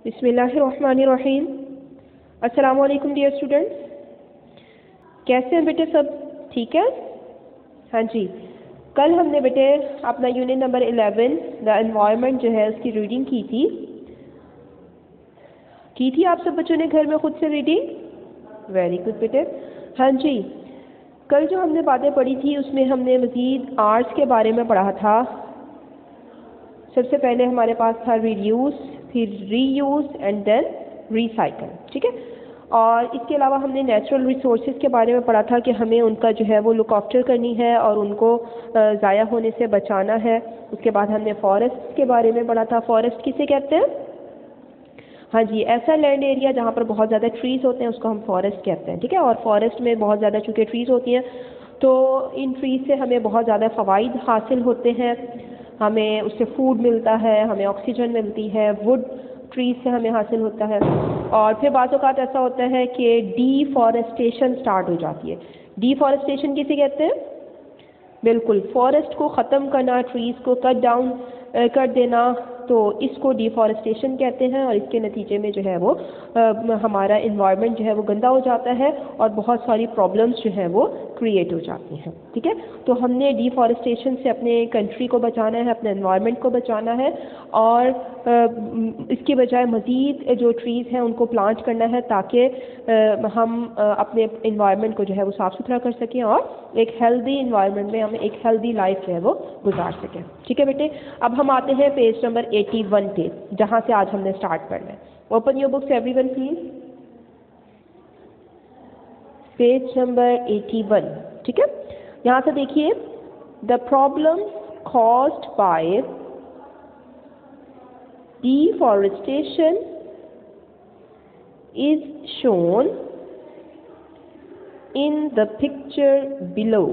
बिस्मिल्लाहिर्रहमानिर्रहीम। अस्सलामु अलैकुम डियर स्टूडेंट्स, कैसे हैं बेटे? सब ठीक है? हाँ जी, कल हमने बेटे अपना यूनिट नंबर 11 द एनवायरनमेंट जो है उसकी रीडिंग की थी आप सब बच्चों ने घर में खुद से रीडिंग? वेरी गुड बेटे। हाँ जी, कल जो हमने बातें पढ़ी थी उसमें हमने मज़ीद आर्ट्स के बारे में पढ़ा था। सबसे पहले हमारे पास था रीयूज़, फिर रीयूज़ एंड देन रिसाइकल, ठीक है। और इसके अलावा हमने नेचुरल रिसोर्सेज के बारे में पढ़ा था कि हमें उनका जो है वो लुक आफ्टर करनी है और उनको ज़ाया होने से बचाना है। उसके बाद हमने फॉरेस्ट के बारे में पढ़ा था। फॉरेस्ट किसे कहते हैं? हाँ जी, ऐसा लैंड एरिया जहाँ पर बहुत ज़्यादा ट्रीज़ होते हैं उसको हम फॉरेस्ट कहते हैं, ठीक है। और फॉरेस्ट में बहुत ज़्यादा चूँकि ट्रीज़ होती हैं तो इन ट्रीज़ से हमें बहुत ज़्यादा फ़वाइद हासिल होते हैं। हमें उससे फूड मिलता है, हमें ऑक्सीजन मिलती है, वुड ट्रीज से हमें हासिल होता है। और फिर बाज़ औक़ात ऐसा होता है कि डीफॉरेस्टेशन स्टार्ट हो जाती है। डीफॉरेस्टेशन किसे कहते हैं? बिल्कुल, फॉरेस्ट को ख़त्म करना, ट्रीज़ को कट डाउन कर देना, तो इसको डिफॉरेस्टेशन कहते हैं। और इसके नतीजे में जो है वो हमारा इन्वायरमेंट जो है वो गंदा हो जाता है और बहुत सारी प्रॉब्लम्स जो है वो क्रिएट हो जाती हैं, ठीक है। तो हमने डिफॉरेस्टेशन से अपने कंट्री को बचाना है, अपने इन्वायरमेंट को बचाना है और इसके बजाय मज़ीद जो ट्रीज़ हैं उनको प्लांट करना है ताकि हम अपने इन्वायरमेंट को जो है वो साफ़ सुथरा कर सकें और एक हेल्दी इन्वायरमेंट में हम एक हेल्दी लाइफ जो है वो गुजार सकें, ठीक है बेटे। अब हम आते हैं पेज नंबर 81 पे, जहाँ से आज हमने स्टार्ट करना है। Open your books everyone please. Page number 81, ठीक है। यहाँ से देखिए, the problem caused by deforestation is shown in the picture below।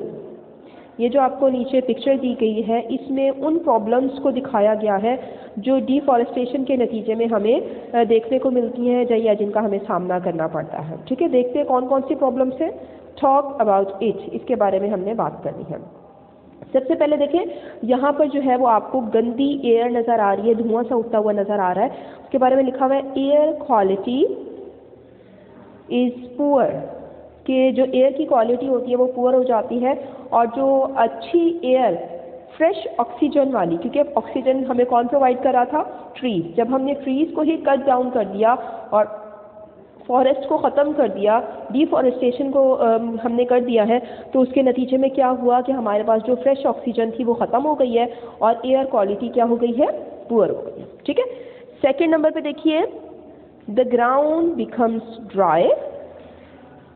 ये जो आपको नीचे पिक्चर दी गई है इसमें उन प्रॉब्लम्स को दिखाया गया है जो डिफॉरेस्टेशन के नतीजे में हमें देखने को मिलती हैं या जिनका हमें सामना करना पड़ता है, ठीक है। देखते हैं कौन कौन सी प्रॉब्लम्स हैं। टॉक अबाउट इट, इसके बारे में हमने बात करनी है। सबसे पहले देखें, यहाँ पर जो है वो आपको गंदी एयर नज़र आ रही है, धुआं सा उठता हुआ नज़र आ रहा है। उसके बारे में लिखा हुआ है एयर क्वालिटी इज़ पुअर, कि जो एयर की क्वालिटी होती है वो पुअर हो जाती है। और जो अच्छी एयर फ्रेश ऑक्सीजन वाली, क्योंकि ऑक्सीजन हमें कौन प्रोवाइड कर रहा था? ट्रीज़। जब हमने ट्रीज़ को ही कट डाउन कर दिया और फॉरेस्ट को ख़त्म कर दिया, डिफॉरेस्टेशन को हमने कर दिया है, तो उसके नतीजे में क्या हुआ कि हमारे पास जो फ्रेश ऑक्सीजन थी वो ख़त्म हो गई है और एयर क्वालिटी क्या हो गई है? पुअर हो गई है, ठीक है। सेकेंड नंबर पे देखिए, द ग्राउंड बिकम्स ड्राई।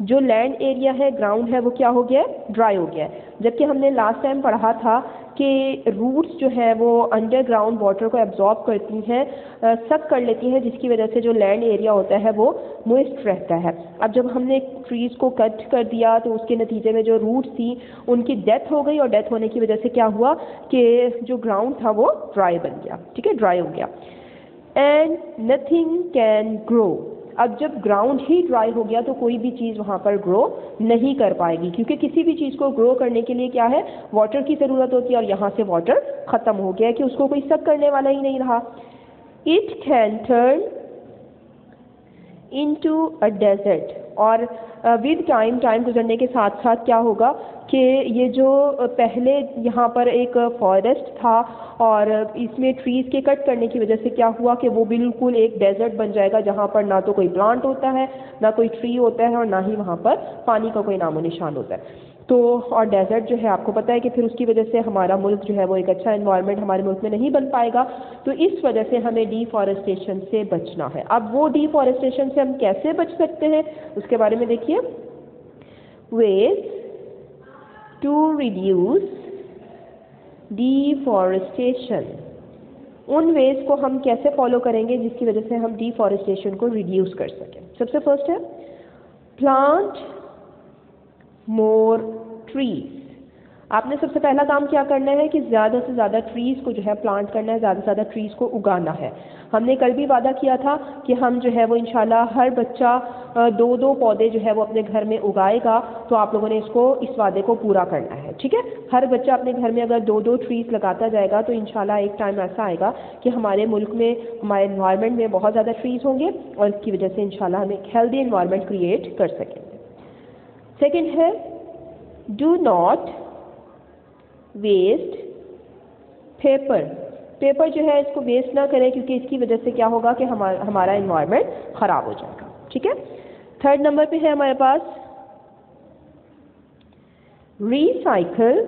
जो लैंड एरिया है, ग्राउंड है, वो क्या हो गया? ड्राई हो गया है। जबकि हमने लास्ट टाइम पढ़ा था कि रूट्स जो है वो अंडरग्राउंड वाटर को एब्जॉर्ब करती हैं, सक कर लेती हैं, जिसकी वजह से जो लैंड एरिया होता है वो मॉइस्ट रहता है। अब जब हमने ट्रीज़ को कट कर दिया तो उसके नतीजे में जो रूट्स थी उनकी डेथ हो गई और डेथ होने की वजह से क्या हुआ कि जो ग्राउंड था वो ड्राई बन गया, ठीक है, ड्राई हो गया। And nothing can grow. अब जब ग्राउंड ही ड्राई हो गया तो कोई भी चीज़ वहाँ पर ग्रो नहीं कर पाएगी, क्योंकि किसी भी चीज़ को ग्रो करने के लिए क्या है? वाटर की ज़रूरत होती है और यहाँ से वाटर ख़त्म हो गया है कि उसको कोई सक करने वाला ही नहीं रहा। It can turn into a desert. और विद टाइम गुजरने के साथ साथ क्या होगा कि ये जो पहले यहाँ पर एक फॉरेस्ट था और इसमें ट्रीज़ के कट करने की वजह से क्या हुआ कि वो बिल्कुल एक डेजर्ट बन जाएगा, जहाँ पर ना तो कोई प्लांट होता है, ना कोई ट्री होता है और ना ही वहाँ पर पानी का कोई नामो निशान होता है। तो और डेजर्ट जो है आपको पता है कि फिर उसकी वजह से हमारा मुल्क जो है वो एक अच्छा एनवायरनमेंट हमारे मुल्क में नहीं बन पाएगा। तो इस वजह से हमें डिफॉरेस्टेशन से बचना है। अब वो डिफॉरेस्टेशन से हम कैसे बच सकते हैं उसके बारे में देखिए। वेज टू रिड्यूस डिफॉरेस्टेशन, उन वेज को हम कैसे फॉलो करेंगे जिसकी वजह से हम डिफॉरेस्टेशन को रिड्यूस कर सकें। सबसे फर्स्ट है प्लांट मोर ट्रीज। आपने सबसे पहला काम क्या करना है कि ज़्यादा से ज़्यादा ट्रीज़ को जो है प्लांट करना है, ज़्यादा से ज़्यादा ट्रीज़ को उगाना है। हमने कल भी वादा किया था कि हम जो है वो इंशाल्लाह हर बच्चा 2-2 पौधे जो है वो अपने घर में उगाएगा, तो आप लोगों ने इस वादे को पूरा करना है, ठीक है। हर बच्चा अपने घर में अगर 2-2 ट्रीज़ लगाता जाएगा तो इंशाल्लाह एक टाइम ऐसा आएगा कि हमारे मुल्क में, हमारे एनवायरनमेंट में बहुत ज़्यादा ट्रीज़ होंगे और इसकी वजह से इंशाल्लाह हम एक हेल्दी एनवायरनमेंट क्रिएट कर सकेंगे। सेकेंड है, do not waste paper. Paper जो है इसको वेस्ट ना करें, क्योंकि इसकी वजह से क्या होगा कि हमारा एनवायरनमेंट ख़राब हो जाएगा, ठीक है। थर्ड नंबर पे है हमारे पास recycle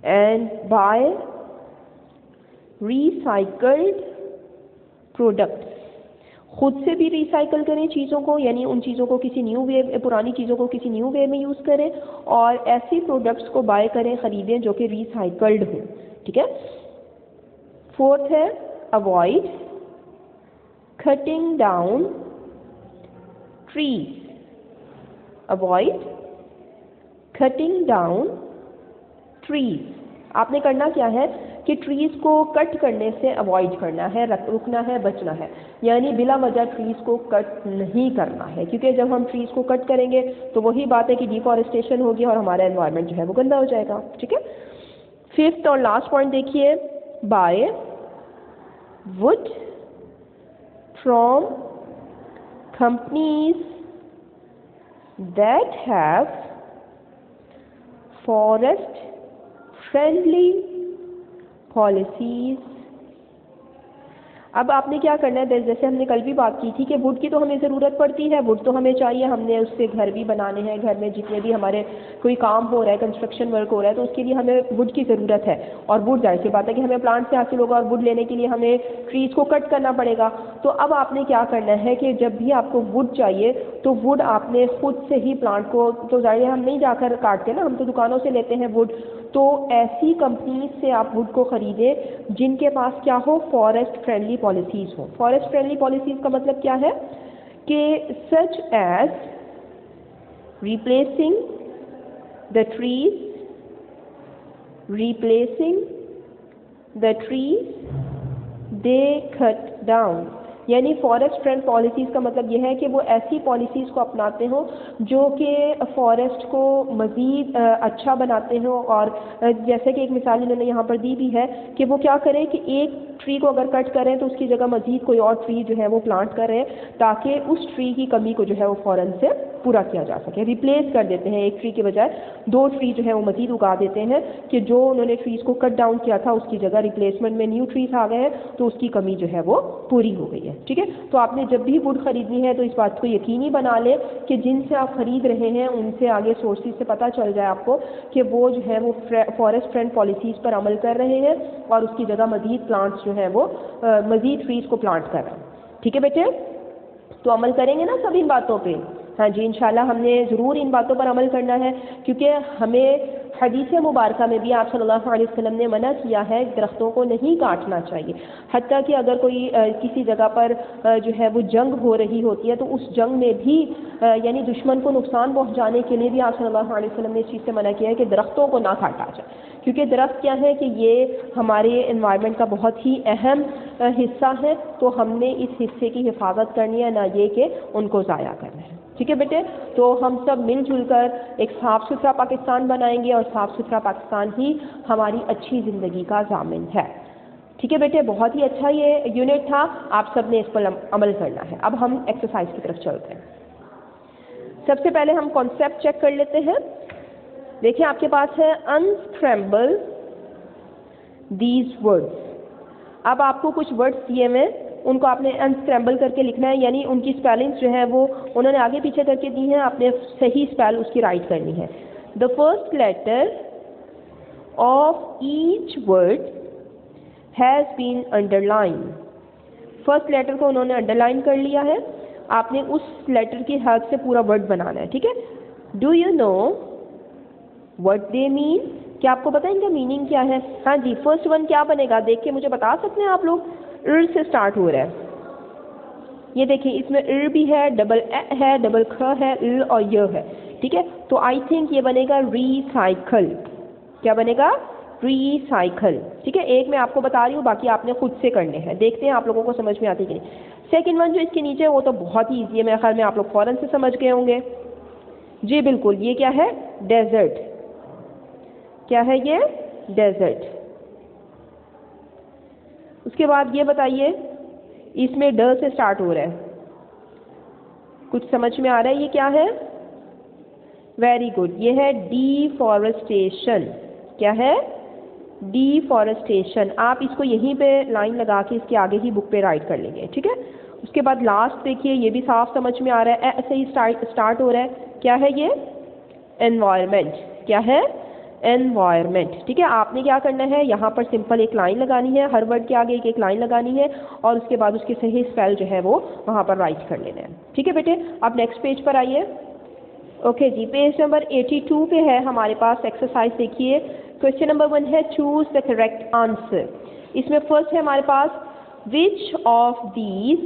and buy recycled product. खुद से भी रिसाइकल करें चीज़ों को, यानी उन चीज़ों को किसी न्यू वे, पुरानी चीज़ों को किसी न्यू वे में यूज़ करें, और ऐसी प्रोडक्ट्स को बाय करें, ख़रीदें जो कि रिसाइकल्ड हों, ठीक है। फोर्थ है, avoid cutting down trees. Avoid cutting down trees. आपने करना क्या है कि ट्रीज़ को कट करने से अवॉइड करना है, रुकना है, बचना है, यानी बिला वजह ट्रीज़ को कट नहीं करना है, क्योंकि जब हम ट्रीज़ को कट करेंगे तो वही बात है कि डिफॉरेस्टेशन होगी और हमारा एनवायरनमेंट जो है वो गंदा हो जाएगा, ठीक है। फिफ्थ और लास्ट पॉइंट देखिए, buy wood from companies that have forest friendly policies. अब आपने क्या करना है, जैसे हमने कल भी बात की थी कि वुड की तो हमें ज़रूरत पड़ती है, वुड तो हमें चाहिए, हमने उससे घर भी बनाने हैं, घर में जितने भी हमारे कोई काम हो रहा है, कंस्ट्रक्शन वर्क हो रहा है, तो उसके लिए हमें वुड की ज़रूरत है। और वुड जाहिर सी बात है कि हमें प्लांट से हासिल होगा, और वुड लेने के लिए हमें ट्रीज़ को कट करना पड़ेगा। तो अब आपने क्या करना है कि जब भी आपको वुड चाहिए तो वुड आपने खुद से ही प्लांट को, तो जाहिर हम नहीं जाकर काटते ना, हम तो दुकानों से लेते हैं वुड, तो ऐसी कंपनीज से आप वुड को ख़रीदें जिनके पास क्या हो, फॉरेस्ट फ्रेंडली पॉलिसीज़ हो। फॉरेस्ट फ्रेंडली पॉलिसीज़ का मतलब क्या है कि such as replacing the trees they cut down. यानी फॉरेस्ट फ्रेंड पॉलिसीज़ का मतलब यह है कि वो ऐसी पॉलिसीज़ को अपनाते हों जो कि फॉरेस्ट को मज़ीद अच्छा बनाते हों। और जैसे कि एक मिसाल इन्होंने यहाँ पर दी भी है कि वो क्या करें कि एक ट्री को अगर कट करें तो उसकी जगह मज़ीद कोई और ट्री जो है वो प्लांट करें, ताकि उस ट्री की कमी को जो है वो फ़ौरन से पूरा किया जा सके। रिप्लेस कर देते हैं, एक ट्री के बजाय 2 ट्री जो है वो मज़ीद उगा देते हैं कि जो उन्होंने ट्रीज़ को कट डाउन किया था उसकी जगह रिप्लेसमेंट में न्यू ट्रीज आ गए हैं, तो उसकी कमी जो है वो पूरी हो गई है, ठीक है। तो आपने जब भी वुड खरीदनी है तो इस बात को यकीनी बना लें कि जिनसे आप खरीद रहे हैं उनसे आगे सोर्सेज से पता चल जाए आपको कि वो जो है वो फॉरेस्ट फ्रेंड पॉलिसीज़ पर अमल कर रहे हैं और उसकी जगह मज़ीद प्लांट्स जो है वो मज़ीद ट्रीज़ को प्लांट कर रहे हैं, ठीक है बेटे। तो अमल करेंगे ना सब इन बातों पे? हाँ जी, इंशाल्लाह हमने ज़रूर इन बातों पर अमल करना है, क्योंकि हमें हदीस मुबारक में भी आप सल्लल्लाहु अलैहि वसल्लम ने मना किया है दरख्तों को नहीं काटना चाहिए। हत्ता कि अगर कोई किसी जगह पर जो है वो जंग हो रही होती है तो उस जंग में भी यानी दुश्मन को नुकसान पहुंचाने के लिए भी आप सल्लल्लाहु अलैहि वसल्लम ने इस चीज़ से मना किया है कि दरख्तों को ना काटा जाए, क्योंकि दरख्त क्या है कि ये हमारे एनवायरनमेंट का बहुत ही अहम हिस्सा है। तो हमने इस हिस्से की हिफाजत करनी है, ना ये कि उनको ज़ाया करना है, ठीक है बेटे। तो हम सब मिलजुल कर एक साफ़ सुथरा पाकिस्तान बनाएंगे और साफ़ सुथरा पाकिस्तान ही हमारी अच्छी ज़िंदगी का ज़ामिन है, ठीक है बेटे। बहुत ही अच्छा ये यूनिट था, आप सब ने इस पर अमल करना है। अब हम एक्सरसाइज की तरफ चलते हैं। सबसे पहले हम कॉन्सेप्ट चेक कर लेते हैं। देखिए आपके पास है अनस्क्रैम्बल दीज वर्ड्स। अब आपको कुछ वर्ड्स दिए हुए, उनको आपने अनस्क्रैम्बल करके लिखना है, यानी उनकी स्पेलिंग्स जो है वो उन्होंने आगे पीछे करके दी हैं, आपने सही स्पेल उसकी राइट करनी है। The first letter of each word has been underline. First letter को उन्होंने अंडरलाइन कर लिया है, आपने उस लेटर की हेल्प से पूरा वर्ड बनाना है, ठीक है। Do you know what they mean? क्या आपको पता है इनका मीनिंग क्या है? हाँ जी, फर्स्ट वन क्या बनेगा देख के मुझे बता सकते हैं आप लोग? इर से स्टार्ट हो रहा है, ये देखिए इसमें इर भी है, डबल ए है, डबल ख है, इर और य है। ठीक है, तो आई थिंक ये बनेगा रिसाइकल। क्या बनेगा? रिसाइकल। ठीक है, एक मैं आपको बता रही हूँ, बाकी आपने खुद से करने हैं। देखते हैं आप लोगों को समझ में आती है कि नहीं। सेकेंड वन जो इसके नीचे है वो तो बहुत ही ईजी है, मेरे ख्याल में आप लोग फौरन से समझ गए होंगे। जी बिल्कुल, ये क्या है? डेजर्ट। क्या है ये? डेजर्ट। उसके बाद ये बताइए, इसमें ड से स्टार्ट हो रहा है, कुछ समझ में आ रहा है ये क्या है? वेरी गुड, ये है डिफॉरेस्टेशन। क्या है? डिफॉरेस्टेशन। आप इसको यहीं पे लाइन लगा के इसके आगे ही बुक पे राइट कर लेंगे। ठीक है, उसके बाद लास्ट देखिए, ये भी साफ समझ में आ रहा है, ऐसे ही स्टार्ट हो रहा है। क्या है ये? एनवायरमेंट। क्या है? एनवायरमेंट। ठीक है, आपने क्या करना है, यहाँ पर सिंपल एक लाइन लगानी है, हर वर्ड के आगे एक एक लाइन लगानी है और उसके बाद उसके सही स्पेल जो है वो वहाँ पर राइट कर लेना है। ठीक है बेटे, अब नेक्स्ट पेज पर आइए। ओके जी, पेज नंबर 82 पे है हमारे पास एक्सरसाइज। देखिए, क्वेश्चन नंबर 1 है चूज द करेक्ट आंसर। इसमें फर्स्ट है हमारे पास, which of these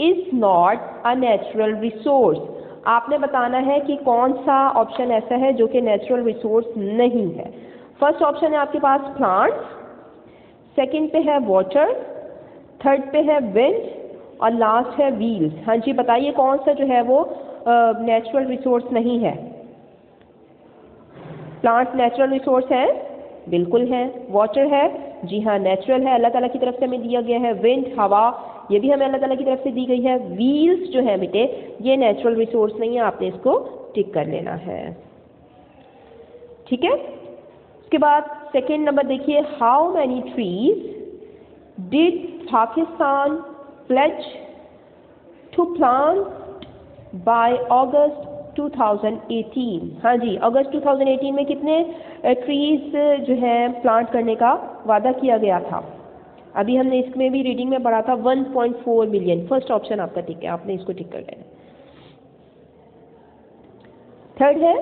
is not a natural resource. आपने बताना है कि कौन सा ऑप्शन ऐसा है जो कि नेचुरल रिसोर्स नहीं है। फर्स्ट ऑप्शन है आपके पास प्लांट्स, सेकंड पे है वाटर, थर्ड पे है विंड और लास्ट है व्हील्स। हाँ जी, बताइए कौन सा जो है वो नेचुरल रिसोर्स नहीं है। प्लांट्स नेचुरल रिसोर्स है? बिल्कुल है। वाटर है? जी हाँ, नेचुरल है, अल्लाह ताला की तरफ से हमें दिया गया है। विंड, हवा, ये भी हमें अल्लाह ताला की तरफ से दी गई है। व्हील्स जो है बेटे, ये नेचुरल रिसोर्स नहीं है, आपने इसको टिक कर लेना है। ठीक है, उसके बाद सेकेंड नंबर देखिए, how many trees did Pakistan pledge to plant by August 2018। हाँ जी, अगस्त 2018 में कितने ट्रीज जो है प्लांट करने का वादा किया गया था? अभी हमने इसमें भी रीडिंग में पढ़ा था 1.4 मिलियन। फर्स्ट ऑप्शन आपका ठीक है, आपने इसको टिक कर लेना। थर्ड है,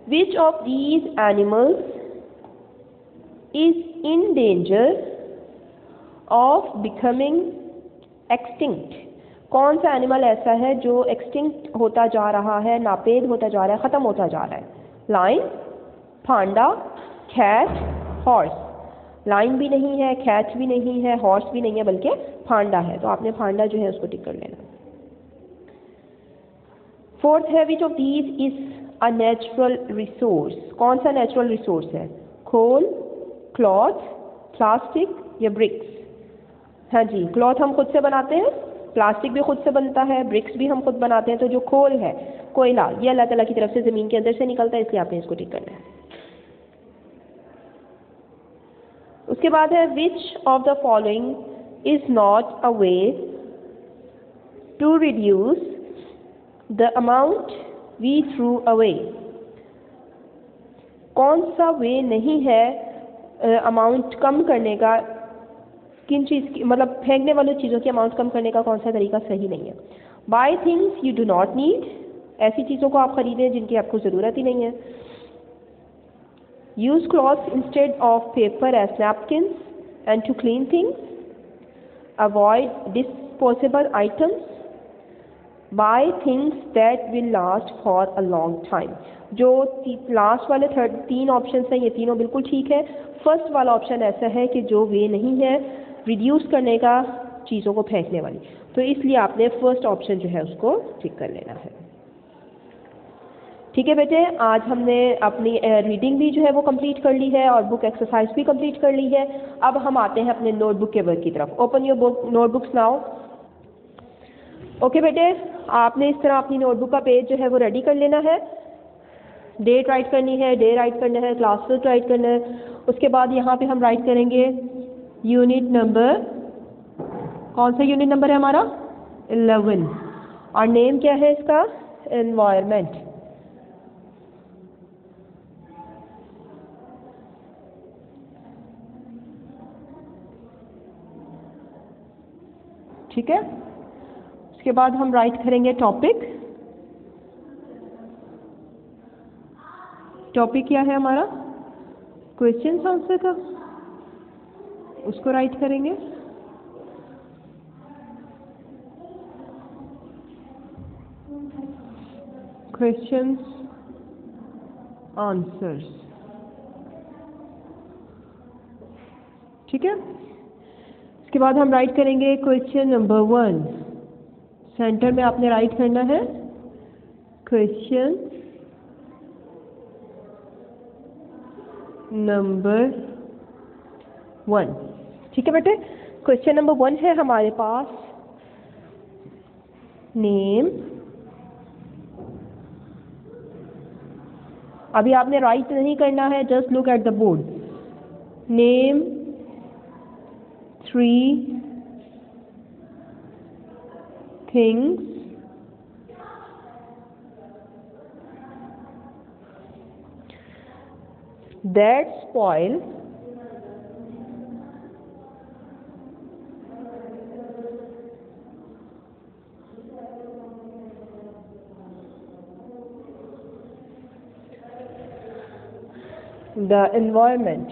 which of these animals is in danger of becoming extinct. कौन सा एनिमल ऐसा है जो एक्सटिंक्ट होता जा रहा है, नापेद होता जा रहा है, ख़त्म होता जा रहा है? लाइन, पांडा, कैट, हॉर्स। लाइन भी नहीं है, कैट भी नहीं है, हॉर्स भी नहीं है, बल्कि पांडा है, तो आपने पांडा जो है उसको टिक कर लेना। फोर्थ है, which of these is a natural resource. कौन सा नेचुरल रिसोर्स है? कोल, क्लॉथ, प्लास्टिक या ब्रिक्स? हाँ जी, क्लॉथ हम खुद से बनाते हैं, प्लास्टिक भी खुद से बनता है, ब्रिक्स भी हम खुद बनाते हैं। तो जो कोल है, कोयला, ये अल्लाह ताला की तरफ से ज़मीन के अंदर से निकलता है, इसलिए आपने इसको टिक करना है। उसके बाद है, which of the following is not a way to reduce the amount we threw away. कौन सा वे नहीं है अमाउंट कम करने का, किन चीज़ की, मतलब फेंकने वाली चीज़ों की अमाउंट कम करने का कौन सा तरीका सही नहीं है? Buy things you do not need, ऐसी चीज़ों को आप खरीदें जिनकी आपको ज़रूरत ही नहीं है। Use clothes instead of paper as napkins and to clean things. Avoid disposable items. Buy things that will last for a long time. जो लास्ट वाले तीन ऑप्शन हैं, ये तीनों बिल्कुल ठीक है। फर्स्ट वाला ऑप्शन ऐसा है कि जो वे नहीं है रिड्यूस करने का, चीज़ों को फेंकने वाली, तो इसलिए आपने फर्स्ट ऑप्शन जो है उसको टिक कर लेना है। ठीक है बेटे, आज हमने अपनी रीडिंग भी जो है वो कंप्लीट कर ली है और बुक एक्सरसाइज भी कंप्लीट कर ली है। अब हम आते हैं अपने नोटबुक के वर्क की तरफ। Open your book, notebooks now. Okay बेटे, आपने इस तरह अपनी नोटबुक का पेज जो है वो रेडी कर लेना है। डेट राइट करनी है, डे राइट करना है, क्लासेस राइट करना है। उसके बाद यहाँ पे हम राइट करेंगे यूनिट नंबर, कौन सा यूनिट नंबर है हमारा? 11। और नेम क्या है इसका? एनवायरमेंट। ठीक है, उसके बाद हम राइट करेंगे टॉपिक। टॉपिक क्या है हमारा? क्वेश्चन आंसर का, उसको राइट करेंगे। Questions answers. ठीक है, इसके बाद हम राइट करेंगे क्वेश्चन नंबर 1। सेंटर में आपने राइट करना है क्वेश्चन नंबर 1। ठीक है बेटे, क्वेश्चन नंबर 1 है हमारे पास, नेम। अभी आपने राइट नहीं करना है, just look at the board. Name 3 things that spoil the environment।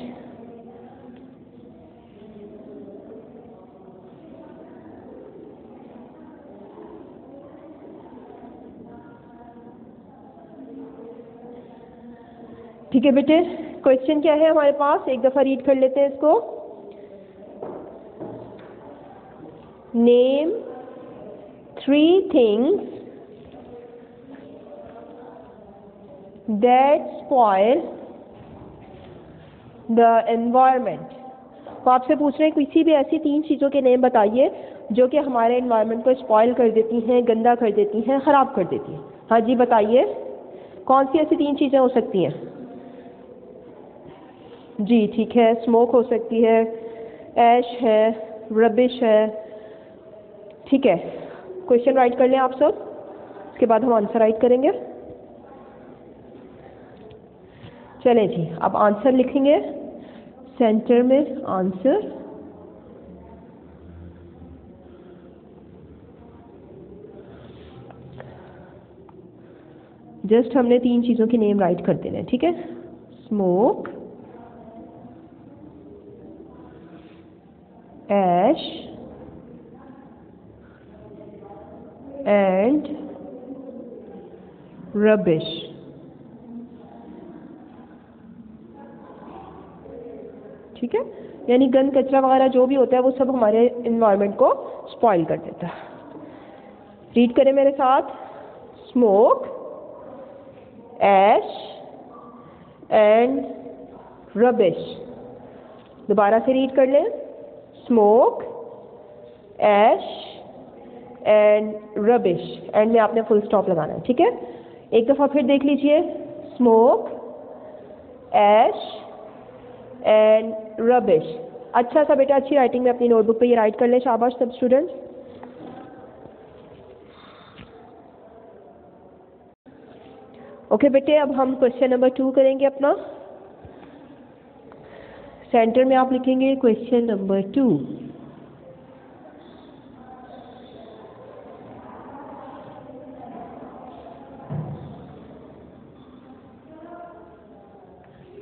ठीक है बेटे, क्वेश्चन क्या है हमारे पास, एक दफा रीड कर लेते हैं इसको। Name 3 things that spoil the environment। तो आपसे पूछ रहे हैं किसी भी ऐसी 3 चीज़ों के नेम बताइए जो कि हमारे एनवायरनमेंट को स्पॉइल कर देती हैं, गंदा कर देती हैं, ख़राब कर देती हैं। हाँ जी बताइए, कौन सी ऐसी 3 चीज़ें हो सकती हैं? जी ठीक है, स्मोक हो सकती है, ऐश है, रबिश है। ठीक है, क्वेश्चन राइट कर लें आप सब, इसके बाद हम आंसर राइट करेंगे। चलें जी, अब आंसर लिखेंगे सेंटर में आंसर। जस्ट हमने 3 चीज़ों के नेम राइट कर देने हैं। ठीक है, स्मोक, ऐश एंड रबिश। ठीक है, यानी गंद कचरा वगैरह जो भी होता है वो सब हमारे एनवायरनमेंट को स्पॉइल कर देता है। रीड करें मेरे साथ, स्मोक, ऐश एंड रबिश। दोबारा से रीड कर लें, smoke, ash and rubbish. End में आपने फुल स्टॉप लगाना है। ठीक है, एक दफ़ा फिर देख लीजिए, स्मोक, ऐश एंड रबिश। अच्छा सा बेटा, अच्छी राइटिंग में अपनी नोटबुक पे ये राइट कर लें। शाबाश सब स्टूडेंट्स। ओके बेटे, अब हम क्वेश्चन नंबर 2 करेंगे अपना। सेंटर में आप लिखेंगे क्वेश्चन नंबर 2।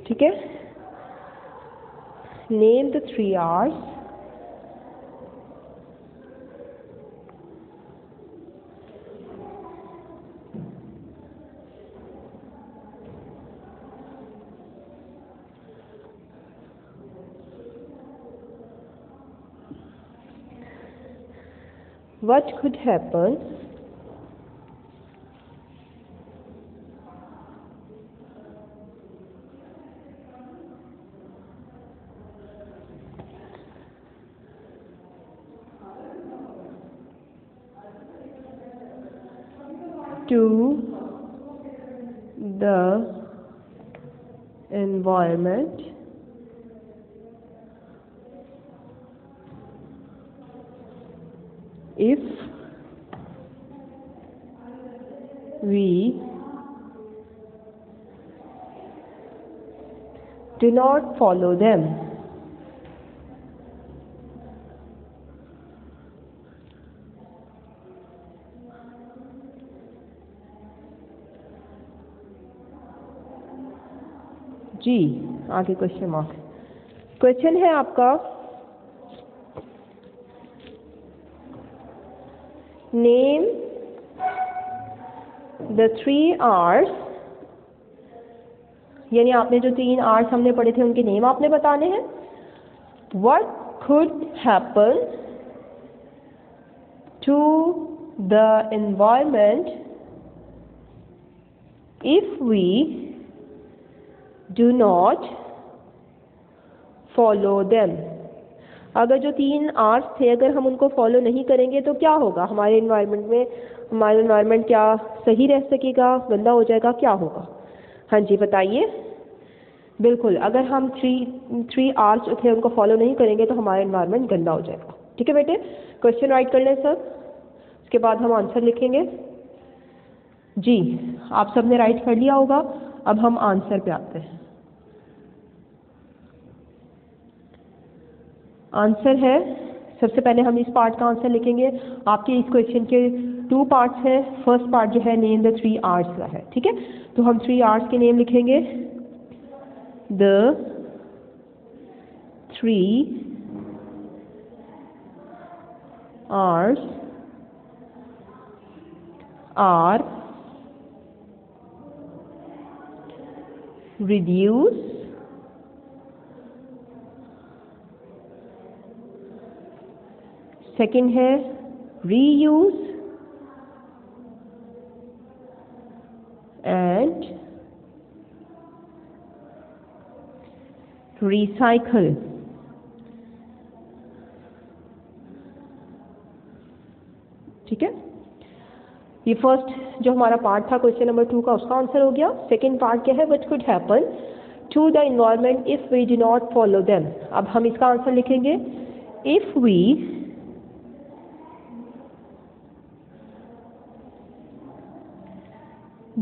ठीक है, name the 3 R's what could happen to the environment if we do not follow them। जी आगे क्वेश्चन मार्क। क्वेश्चन है आपका, नेम द 3 R's यानी आपने जो 3 आर्ट्स हमने पढ़े थे उनके नेम आपने बताने हैं। What could happen to the environment if we do not follow them? अगर जो 3 आर्ट्स थे अगर हम उनको फॉलो नहीं करेंगे तो क्या होगा हमारे इन्वायरमेंट में? हमारा इन्वायरमेंट क्या सही रह सकेगा, गंदा हो जाएगा, क्या होगा? हाँ जी बताइए। बिल्कुल, अगर हम थ्री आर्स जो थे उनको फॉलो नहीं करेंगे तो हमारा इन्वायरमेंट गंदा हो जाएगा। ठीक है बेटे, क्वेश्चन राइट कर लें सर, उसके बाद हम आंसर लिखेंगे। जी आप सब ने राइट कर लिया होगा। अब हम आंसर पे आते हैं। आंसर है, सबसे पहले हम इस पार्ट का आंसर लिखेंगे। आपके इस क्वेश्चन के 2 पार्ट्स हैं। फर्स्ट पार्ट जो है नेम द 3 आर्ट्स का है। ठीक है, तो हम 3 आर्ट्स के नेम लिखेंगे। The 3 R's are reduce, second है reuse and recycle। ठीक है, ये फर्स्ट जो हमारा पार्ट था क्वेश्चन नंबर 2 का उसका आंसर हो गया। सेकंड पार्ट क्या है? What could happen to the environment if we do not follow them. अब हम इसका आंसर लिखेंगे। If we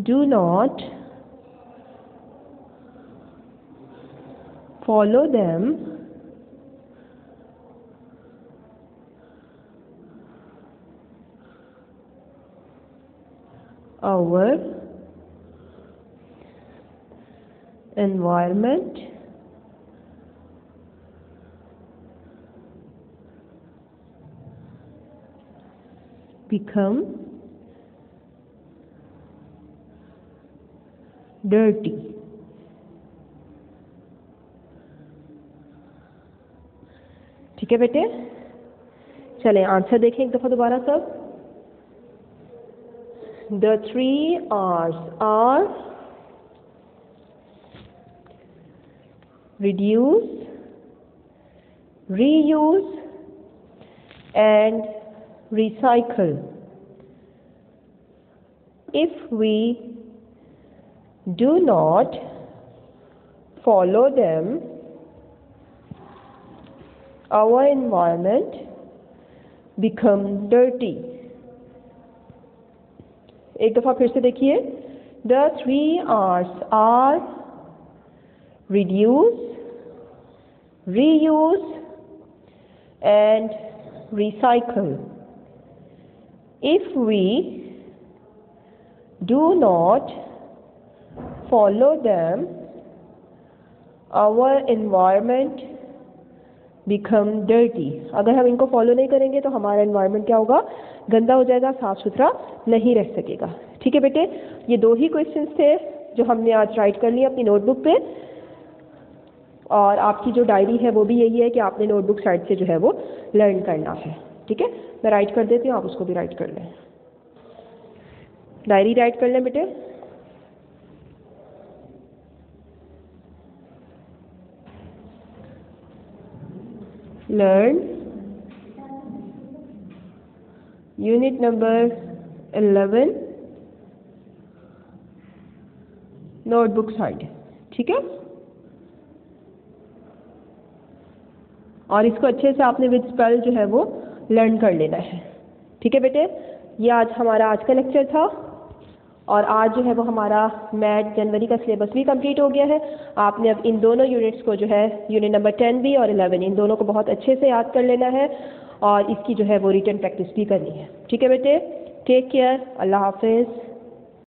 do not follow them, our environment become dirty। ठीक है बेटे, चलें आंसर देखें एक दफ़ा दोबारा सब। The 3 R's are reduce, reuse and recycle। If we do not follow them, our environment become dirty। एक दफ़ा फिर से देखिए। The 3 R's are reduce, reuse and recycle। If we do not follow them, our environment become dirty। अगर हम इनको follow नहीं करेंगे तो हमारा एनवायरनमेंट क्या होगा? गंदा हो जाएगा, साफ सुथरा नहीं रह सकेगा। ठीक है बेटे, ये 2 ही क्वेश्चंस थे जो हमने आज राइट कर लिए अपनी नोटबुक पे। और आपकी जो डायरी है वो भी यही है कि आपने नोटबुक साइड से जो है वो लर्न करना है। ठीक है, मैं राइट कर देती हूँ, आप उसको भी राइट कर लें। डायरी राइट कर लें बेटे। Learn unit number 11 notebook side. ठीक है, और इसको अच्छे से आपने विद स्पेल जो है वो लर्न कर लेना है। ठीक है बेटे, ये आज हमारा आज का लेक्चर था। और आज जो है वो हमारा मैथ जनवरी का सिलेबस भी कंप्लीट हो गया है। आपने अब इन दोनों यूनिट्स को जो है यूनिट नंबर 10 भी और 11 इन दोनों को बहुत अच्छे से याद कर लेना है और इसकी जो है वो रिटन प्रैक्टिस भी करनी है। ठीक है बेटे, टेक केयर, अल्लाह हाफिज़।